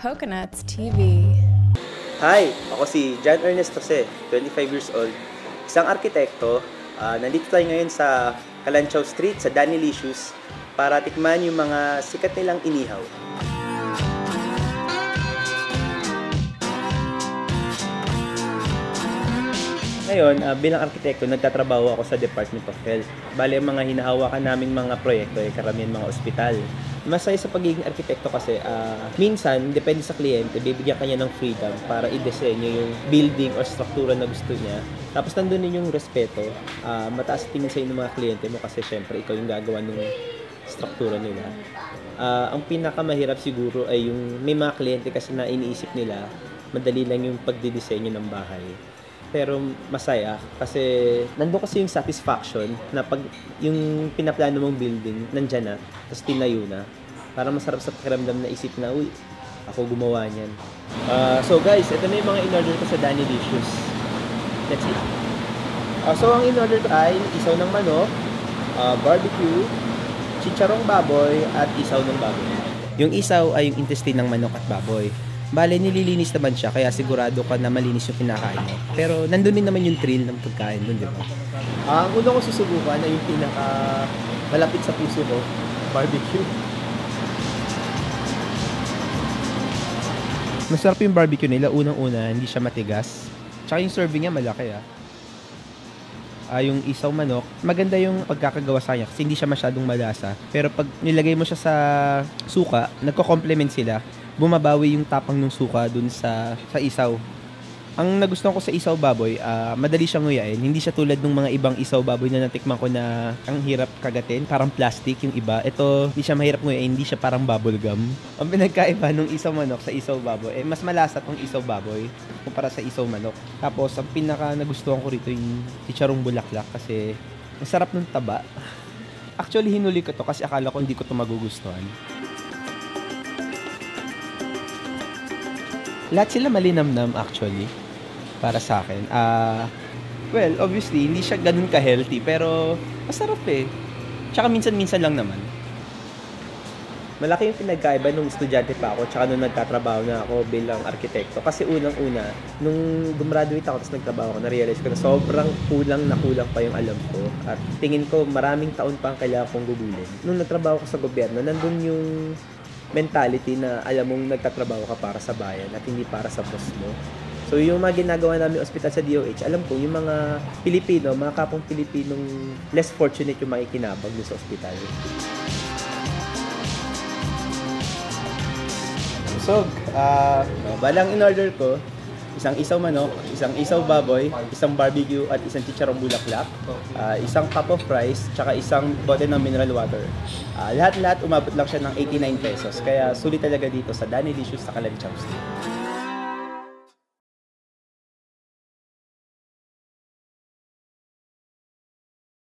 Coconuts TV. Hi! Ako si John Ernest Jose, 25 years old. Isang arkitekto. Nandito tayo ngayon sa Kalanchaw Street, sa Danilicious, para tikman yung mga sikat nilang inihaw. Ngayon, bilang arkitekto, nagtatrabaho ako sa Department of Health. Bale, ang mga hinahawakan naming mga proyekto ay karamihan mga ospital. Masaya sa pagiging arkitekto kasi minsan, depende sa kliyente, bibigyan kanya ng freedom para i-desenyo yung building o struktura na gusto niya. Tapos nandun din yung respeto. Mataas tingin sa'yo ng mga kliyente mo kasi syempre ikaw yung gagawa ng struktura nila. Ang pinakamahirap siguro ay yung may mga kliyente kasi na iniisip nila, madali lang yung pagdidisenyo ng bahay. Pero masaya kasi nandun kasi yung satisfaction na pag yung pinaplano mong building nandyan na, tapos tinayo na. Para masarap sa pakiramdam na isip na, uy, ako gumawa niyan. So guys, ito na yung mga in-order ko sa Danilicious. Let's see. So ang in-order ko ay isaw ng manok, barbecue, chicharong baboy, at isaw ng baboy. Yung isaw ay yung intestine ng manok at baboy. Bale, nililinis naman siya, kaya sigurado ka na malinis yung kinakain mo. Pero nandun din naman yung thrill ng pagkain dun, di ba? Ang una ko susubukan ay yung pinaka malapit sa puso ko, barbecue. Masarap yung barbecue nila, unang-una, hindi siya matigas. Tsaka yung serving niya malaki yung isaw manok, maganda yung pagkakagawa sa kanya kasi hindi siya masyadong malasa. Pero pag nilagay mo siya sa suka, nagko-complement sila. Bumabawi yung tapang ng suka dun sa isaw. Ang nagustuhan ko sa isaw baboy, madali siyang nguyain. Hindi siya tulad ng mga ibang isaw baboy na natikman ko na ang hirap kagatin. Parang plastic yung iba. Ito, hindi siya mahirap nguyain. Hindi siya parang bubble gum. Ang pinagkaiba ng isaw manok sa isaw baboy, mas malasa tong isaw baboy kumpara sa isaw manok. Tapos, ang pinaka nagustuhan ko rito yung chicharong bulaklak kasi ang sarap ng taba. Actually, hinuli ko to kasi akala ko hindi ko to magugustuhan. Lahat sila malinamnam actually para sa akin. Well, obviously, hindi siya ganun ka-healthy pero masarap Tsaka minsan-minsan lang naman. Malaki yung pinagkaiba nung estudyante pa ako tsaka nung nagtatrabaho na ako bilang arkitekto. Kasi unang-una, nung gumraduate ako tapos nagtrabaho ako, na-realize ko na sobrang kulang pa yung alam ko. At tingin ko maraming taon pa ang kailangan kong gugulin. Nung nagtrabaho ko sa gobyerno, nandun yung mentality na alam mong nagtatrabaho ka para sa bayan at hindi para sa boss mo. So yung mga ginagawa namin ospital sa DOH, alam ko yung mga Pilipino, mga kapong Pilipinong less fortunate yung makikinabang dun sa ospital. So, balang in-order ko, isang isaw manok, isang isaw baboy, isang barbecue at isang chicharong bulaklak, isang cup of rice, tsaka isang bote ng mineral water. Lahat-lahat umabot lang siya ng 89 pesos. Kaya sulit talaga dito sa Danilicious sa Kalanchaw Street.